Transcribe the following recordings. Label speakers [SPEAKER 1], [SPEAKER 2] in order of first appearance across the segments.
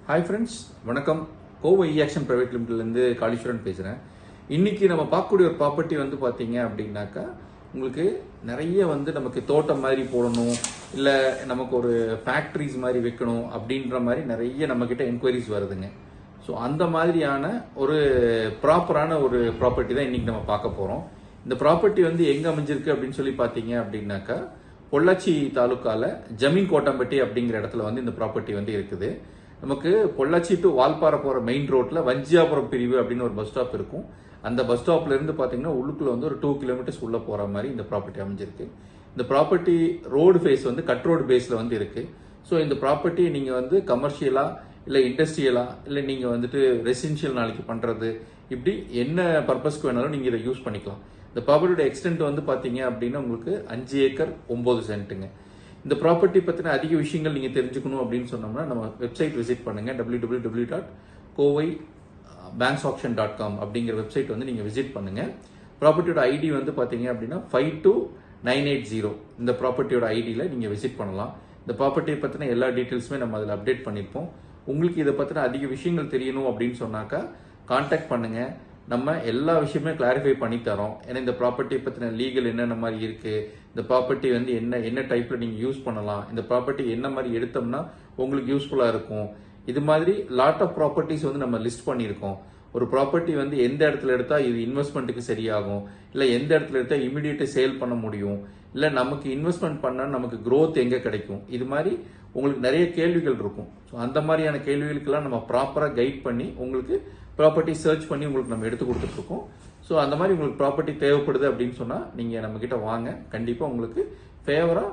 [SPEAKER 1] Hi friends, வணக்கம். Kovai action private லிமிடெட்லேருந்து Kaleeswaran பேசுகிறேன். இன்றைக்கி நம்ம பார்க்கக்கூடிய ஒரு ப்ராப்பர்ட்டி வந்து பார்த்தீங்க அப்படின்னாக்கா, உங்களுக்கு நிறைய நமக்கு தோட்டம் மாதிரி போடணும், இல்லை நமக்கு ஒரு ஃபேக்ட்ரிஸ் மாதிரி வைக்கணும் அப்படின்ற மாதிரி நிறைய நம்மக்கிட்ட என்கொயரிஸ் வருதுங்க. ஸோ அந்த மாதிரியான ஒரு ப்ராப்பரான ஒரு ப்ராப்பர்ட்டி தான் இன்றைக்கி நம்ம பார்க்க போகிறோம். இந்த ப்ராப்பர்ட்டி எங்கே அமைஞ்சிருக்கு அப்படின்னு சொல்லி பார்த்தீங்க அப்படின்னாக்கா, பொள்ளாச்சி தாலுக்காவில் ஜமீன் கோட்டம்பட்டி அப்படிங்கிற இடத்துல இந்த ப்ராப்பர்ட்டி இருக்குது. நமக்கு பொள்ளாச்சி டு வால்பாறை போகிற மெயின் ரோட்டில் வஞ்சியாபுரம் பிரிவு அப்படின்னு ஒரு பஸ் ஸ்டாப் இருக்கும். அந்த பஸ் ஸ்டாப்ல இருந்து பார்த்தீங்கன்னா உள்ளுக்குள்ள ஒரு 2 கிலோமீட்டர்ஸ் உள்ள போகிற மாதிரி இந்த ப்ராப்பர்ட்டி அமைஞ்சிருக்கு. இந்த property road face cut road பேஸில் இருக்கு. ஸோ இந்த ப்ராப்பர்ட்டி நீங்கள் கமர்ஷியலா இல்லை இண்டஸ்ட்ரியலா இல்லை நீங்கள் ரெசிடென்ஷியல் நாளைக்கு பண்ணுறது, இப்படி என்ன பர்பஸ்க்கு வேணாலும் நீங்கள் இதை யூஸ் பண்ணிக்கலாம். இந்த ப்ராப்பர்ட்டியோட எக்ஸ்டென்ட் பார்த்தீங்க அப்படின்னா உங்களுக்கு 5 ஏக்கர் 9 சென்ட்டுங்க. இந்த ப்ராப்பர்ட்டி பற்றின அதிக விஷயங்கள் நீங்கள் தெரிஞ்சுக்கணும் அப்படின்னு சொன்னோம்னா நம்ம வெப்சைட் விசிட் பண்ணுங்க. www.kovaibanksauction.com அப்படிங்கிற வெப்சைட் நீங்கள் விசிட் பண்ணுங்க. ப்ராப்பர்ட்டியோட ஐடி பார்த்தீங்க அப்படின்னா 52980. இந்த ப்ராப்பர்ட்டியோட ஐடியில் நீங்கள் விசிட் பண்ணலாம். இந்த ப்ராப்பர்ட்டியை பற்றின எல்லா டீட்டெயில்ஸுமே நம்ம அதில் அப்டேட் பண்ணியிருப்போம். உங்களுக்கு இதை பற்றின அதிக விஷயங்கள் தெரியணும் அப்படின்னு சொன்னாக்கா கான்டாக்ட் பண்ணுங்க. நம்ம எல்லா விஷயமே கிளாரிஃபை பண்ணி தரோம். ஏன்னா இந்த ப்ராப்பர்ட்டியை பற்றின லீகல் என்னென்ன மாதிரி இருக்கு, இந்த ப்ராப்பர்ட்டி என்ன டைப்ல நீங்க யூஸ் பண்ணலாம், இந்த ப்ராப்பர்ட்டி என்ன மாதிரி எடுத்தோம்னா உங்களுக்கு யூஸ்ஃபுல்லா இருக்கும், இது மாதிரி லாட் ஆஃப் ப்ராப்பர்ட்டிஸ் நம்ம லிஸ்ட் பண்ணியிருக்கோம். ஒரு ப்ராப்பர்ட்டி எந்த இடத்துல எடுத்தா இது இன்வெஸ்ட்மெண்ட்டுக்கு சரியாகும், இல்லை எந்த இடத்துல எடுத்தா இமிடியேட்டா சேல் பண்ண முடியும், இல்லை நமக்கு இன்வெஸ்ட்மெண்ட் பண்ணா நமக்கு க்ரோத் எங்க கிடைக்கும், இது மாதிரி உங்களுக்கு நிறைய கேள்விகள் இருக்கும். ஸோ அந்த மாதிரியான கேள்விகளுக்கெல்லாம் நம்ம ப்ராப்பராக கைட் பண்ணி உங்களுக்கு ப்ராப்பர்ட்டி சர்ச் பண்ணி உங்களுக்கு நம்ம எடுத்து கொடுத்துட்ருக்கோம். ஸோ அந்த மாதிரி உங்களுக்கு ப்ராப்பர்ட்டி தேவைப்படுது அப்படின்னு சொன்னால் நீங்கள் நம்மக்கிட்ட வாங்க. கண்டிப்பாக உங்களுக்கு ஃபேவராக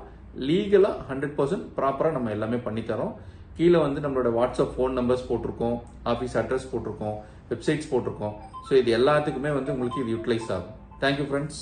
[SPEAKER 1] லீகலாக 100% ப்ராப்பராக நம்ம எல்லாமே பண்ணித்தரோம். கீழே நம்மளோட வாட்ஸ்அப் ஃபோன் நம்பர்ஸ் போட்டிருக்கோம், ஆஃபீஸ் அட்ரஸ் போட்டிருக்கோம், வெப்சைட்ஸ் போட்டிருக்கோம். ஸோ இது எல்லாத்துக்குமே உங்களுக்கு இது யூட்டிலைஸ் ஆகும். Thank you friends.